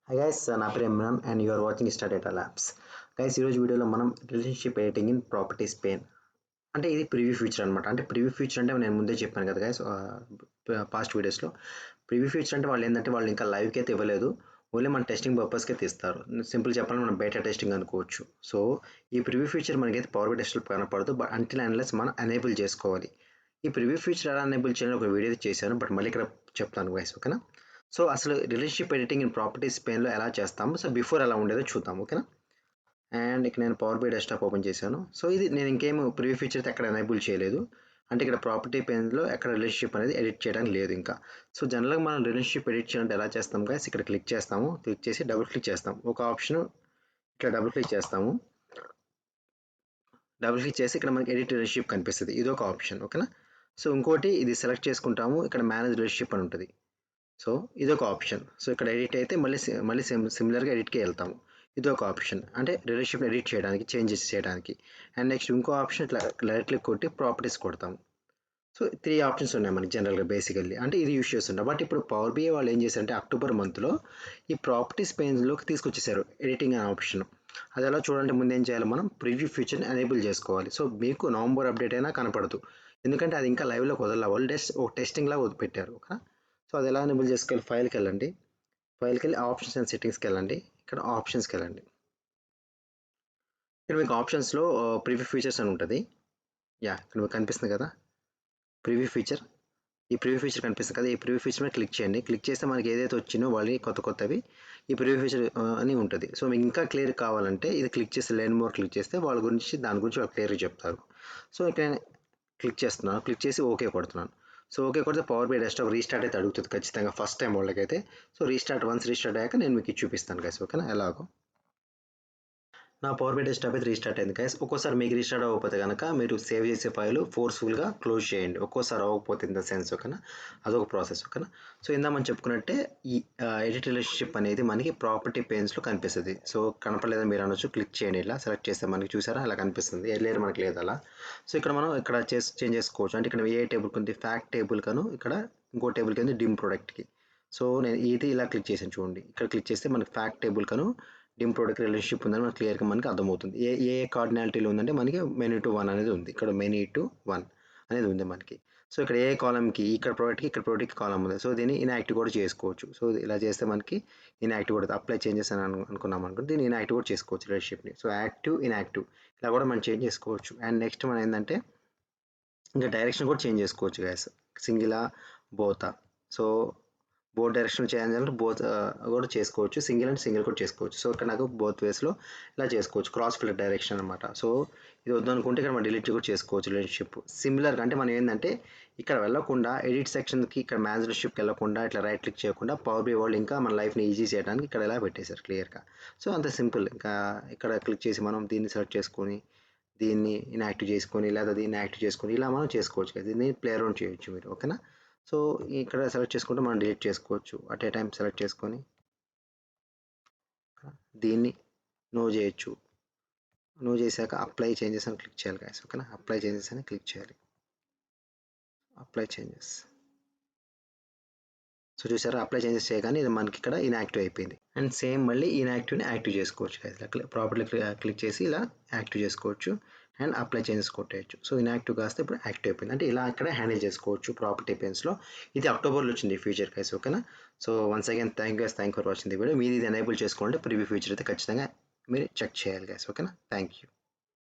Hi guys, నా పేరు Imran and you are watching Star Data Labs. Guys ఈరోజు వీడియోలో మనం relationship editing in properties pane అంటే ఇది ప్రివ్యూ ఫీచర్ అనమాట. అంటే ప్రివ్యూ ఫీచర్ అంటే నేను ముందే చెప్పాను కదా గైస్ పాస్ట్ వీడియోస్లో. ప్రివ్యూ ఫీచర్ అంటే వాళ్ళు ఏంటంటే వాళ్ళు ఇంకా లైవ్కి అయితే ఇవ్వలేదు, ఓన్లీ మన టెస్టింగ్ పర్పస్కే తీస్తారు. సింపుల్ చెప్పాలంటే మనం బేటా టెస్టింగ్ అనుకోవచ్చు. సో ఈ ప్రివ్యూ ఫీచర్ మనకైతే పవర్ బై టెస్ట్లో కనపడదు, బట్ అంటిల్ అన్లెస్ మనం ఎనేబుల్ చేసుకోవాలి. ఈ ప్రివ్యూ ఫీచర్ ఎలా ఎనేబుల్ చేయాలని ఒక వీడియో చేశాను, బట్ మళ్ళీ ఇక్కడ చెప్తాను గైస్, ఓకేనా. సో అసలు రిలేషన్షిప్ ఎడిటింగ్ ఇన్ ప్రాపర్టీస్ పెయిన్లో ఎలా చేస్తాము, సో బిఫోర్ ఎలా ఉండేదో చూద్దాం, ఓకేనా. అండ్ ఇక్కడ నేను పవర్ బై డెస్క్టాప్ ఓపెన్ చేశాను. సో ఇది నేను ఇంకేం ప్రివ్యూ ఫీచర్ అయితే ఎక్కడ ఎనేబుల్ చేయలేదు. అంటే ఇక్కడ ప్రాపర్టీ పెయిన్లో ఎక్కడ రిలేషన్షిప్ అనేది ఎడిట్ చేయడానికి లేదు ఇంకా. సో జనరల్గా మనం రిలేషన్షిప్ ఎడిట్ చేయాలంటే ఎలా చేస్తాం గైస్, ఇక్కడ క్లిక్ చేస్తాము, క్లిక్ చేసి డబుల్ క్లిక్ చేస్తాం. ఒక ఆప్షన్ ఇక్కడ డబుల్ క్లిక్ చేస్తాము, డబుల్ క్లిక్ చేసి ఇక్కడ మనకి ఎడిట్ రిలేషన్షిప్ కనిపిస్తుంది, ఇది ఒక ఆప్షన్, ఓకేనా. సో ఇంకోటి ఇది సెలెక్ట్ చేసుకుంటాము, ఇక్కడ మేనేజ్ రిలేషన్షిప్ అని ఉంటుంది. సో ఇదొక ఆప్షన్. సో ఇక్కడ ఎడిట్ అయితే మళ్ళీ సిమిలర్గా ఎడిట్కి వెళ్తాము. ఇది ఒక ఆప్షన్, అంటే రిలేషన్షిప్ ఎడిట్ చేయడానికి, చేంజెస్ చేయడానికి. అండ్ నెక్స్ట్ ఇంకో ఆప్షన్ ఇట్లా రైట్ క్లిక్ కొట్టి ప్రాపర్టీస్ కొడతాము. సో 3 ఆప్షన్స్ ఉన్నాయి మనకి జనరల్గా బేసికల్లీ, అంటే ఇది యూస్ చేస్తుంటాం. బట్ ఇప్పుడు పవర్ బిఐ వాళ్ళు ఏం చేశారంటే అక్టోబర్ మంత్లో ఈ ప్రాపర్టీస్ పేజ్లోకి తీసుకొచ్చేసారు ఎడిటింగ్ అనే ఆప్షన్. అది ఎలా చూడాలంటే ముందు ఏం చేయాలి, మనం ప్రివ్యూ ఫీచర్ని ఎనేబుల్ చేసుకోవాలి. సో మీకు నవంబర్ అప్డేట్ అయినా కనపడదు, ఎందుకంటే అది ఇంకా లైవ్లోకి వదల వాళ్ళు జస్ట్ ఒక టెస్టింగ్ లాగా వదిలిపెట్టారు, ఓకే. సో అది ఎలా ఎనేబుల్ చేసుకోవాలి, ఫైల్కి వెళ్ళండి, ఫైల్కి వెళ్ళి ఆప్షన్స్ అండ్ సెట్టింగ్స్కి వెళ్ళండి, ఇక్కడ ఆప్షన్స్కి వెళ్ళండి. ఇక్కడ మీకు ఆప్షన్స్లో ప్రివ్యూ ఫీచర్స్ అని ఉంటుంది. ఇక్కడ మీకు కనిపిస్తుంది కదా ప్రివ్యూ ఫీచర్. ఈ ప్రివ్యూ ఫీచర్ కనిపిస్తుంది కదా, ఈ ప్రివ్యూ ఫీచర్ మీద క్లిక్ చేయండి. క్లిక్ చేస్తే మనకి ఏదైతే వచ్చినో వాళ్ళని కొత్తవి ఈ ప్రివ్యూ ఫీచర్ అని ఉంటుంది. సో మీకు ఇంకా క్లియర్ కావాలంటే ఇది క్లిక్ చేస్తే లెర్న్ మోర్ క్లిక్ చేస్తే వాళ్ళ గురించి దాని గురించి వాళ్ళు క్లియర్గా చెప్తారు. సో ఇక్కడ క్లిక్ చేస్తున్నాను, క్లిక్ చేసి ఓకే కొడుతున్నాను. సో ఓకే కొడితే పవర్ బై డెస్క్టాప్ రీస్టార్ట్ అయితే అడుగుతుంది ఖచ్చితంగా ఫస్ట్ టైం వాళ్ళకైతే. సో వన్స్ రీస్టార్ట్ అయ్యాక నేను మీకు చూపిస్తాను గైస్, ఓకేనా, ఎలాగో. నా పవర్ బై డెస్క్టాప్ అయితే రీస్టార్ట్ అయింది గైస్. ఒక్కోసారి మీకు రీస్టార్ట్ అవ్వకపోతే కనుక మీరు సేవ్ చేసే ఫైల్ ఫోర్స్ఫుల్గా క్లోజ్ చేయండి, ఒక్కోసారి అవ్వకపోతే ఇన్ ద సెన్స్, ఓకేనా. అదొక ప్రాసెస్, ఓకేనా. సో ఇందా మనం చెప్పుకున్నట్టే ఈ ఎడిట్ రిలేషన్షిప్ అనేది మనకి ప్రాపర్టీ పెయిన్స్లో కనిపిస్తుంది. సో కనపడలేదని మీరు అనొచ్చు, క్లిక్ చేయండి, ఇలా సెలెక్ట్ చేస్తే మనకి చూసారా అలా కనిపిస్తుంది, ఎర్లియర్ మనకి లేదు అలా. సో ఇక్కడ మనం ఇక్కడ చేంజ్ చేసుకోవచ్చు. అంటే ఇక్కడ ఏ టేబుల్కి ఉంది, ఫ్యాక్ట్ టేబుల్ కను ఇక్కడ ఇంకో టేబుల్కి ఉంది డిమ్ ప్రొడక్ట్కి. సో నేను ఇది ఇలా క్లిక్ చేసాను చూడండి, ఇక్కడ క్లిక్ చేస్తే మనకి ఫ్యాక్ట్ టేబుల్ కను డిమ్ ప్రొడక్ట్ రిలేషన్షిప్ ఉందని మనకి క్లియర్గా మనకి అర్థమవుతుంది. ఏ ఏ కార్డినాలిటీలో ఉందంటే మనకి మెనీ టు 1 అనేది ఉంది, ఇక్కడ మెనీ టు 1 అనేది ఉంది మనకి. సో ఇక్కడ ఏ కాలంకి, ఇక్కడ ప్రోడక్ట్కి కాలం ఉంది. సో దీన్ని ఇన్యాక్టివ్ కూడా చేసుకోవచ్చు. సో ఇలా చేస్తే మనకి ఇన్యాక్టివ్ కూడా అప్లై చేంజెస్ అని అనుకున్నాం అనుకుంటే దీన్ని ఇన్యాక్టివ్ కూడా చేసుకోవచ్చు రిలేషన్షిప్ని. సో యాక్టివ్ ఇన్యాక్టివ్ ఇలా కూడా మనం చేంజ్ చేసుకోవచ్చు. అండ్ నెక్స్ట్ మనం ఏంటంటే ఇంకా డైరెక్షన్ కూడా చేంజ్ చేసుకోవచ్చు గ్యాస్, సింగిలా బోతా. సో బోత్ డైరెక్షన్ చేయాలంటే బోత్ కూడా చేసుకోవచ్చు, సింగిల్ అండ్ సింగిల్ కూడా చేసుకోవచ్చు. సో ఇక్కడ నాకు బోత్ వేస్లో ఇలా చేసుకోవచ్చు, క్రాస్ ఫిల్టర్ డైరెక్షన్ అనమాట. సో ఇది వద్దనుకుంటే ఇక్కడ మనం డిలీట్ కూడా చేసుకోవచ్చు రిలేషన్షిప్ సిమిలర్గా. అంటే మనం ఏంటంటే ఇక్కడ వెళ్ళకుండా ఎడిట్ సెక్షన్కి, ఇక్కడ మ్యాచ్ రిలేషన్షిప్కి వెళ్ళకుండా ఇట్లా రైట్ క్లిక్ చేయకుండా పవర్ బై వాళ్ళు ఇంకా మన లైఫ్ని ఈజీ చేయడానికి ఇక్కడ ఇలా పెట్టేశారు క్లియర్గా. సో అంత సింపుల్. ఇంకా ఇక్కడ క్లిక్ చేసి మనం దీన్ని సెలెక్ట్ చేసుకొని దీన్ని ఇన్యాక్టివ్ చేసుకొని, లేదా దీన్ని యాక్టివ్ చేసుకొని ఇలా మనం చేసుకోవచ్చు కదా, దీన్ని ప్లే అరౌండ్ చేయొచ్చు మీరు, ఓకేనా. సో ఇక్కడ సెలెక్ట్ చేసుకుంటే మనం డిలీట్ చేసుకోవచ్చు అట్ ఏ టైం సెలెక్ట్ చేసుకొని దీన్ని నో చేయొచ్చు. నో చేశాక అప్లై చేంజెస్ అని క్లిక్ చేయాలి గాయస్, ఓకేనా. అప్లై చేంజెస్ అని క్లిక్ చేయాలి, అప్లై చేంజెస్. సో చూసారా అప్లై చేంజెస్ చేయగానే ఇది మనకి ఇక్కడ ఇన్యాక్టివ్ అయిపోయింది. అండ్ సేమ్ మళ్ళీ ఇన్యాక్టివ్ని యాక్టివ్ చేసుకోవచ్చు గైస్, ఇలా ప్రాపర్లీ క్లిక్ చేసి ఇలా యాక్టివ్ చేసుకోవచ్చు అండ్ అప్లై చేంజెస్ కొట్టేయచ్చు. సో ఇన్యాక్టివ్ కాస్తే ఇప్పుడు యాక్టివ్ అయిపోయింది. అంటే ఇలా ఇక్కడ హ్యాండిల్ చేసుకోవచ్చు ప్రాపర్టీ పెయిన్స్లో. ఇది అక్టోబర్లో వచ్చింది ఈ ఫీచర్ గైస్, ఓకేనా. So once again thank for watching the video. మీరు ఇది ఎనేబుల్ చేసుకోవాలంటే ప్రివ్యూ ఫీచర్ అయితే ఖచ్చితంగా మీరు చెక్ చేయాలి గైస్, ఓకేనా. Thank you.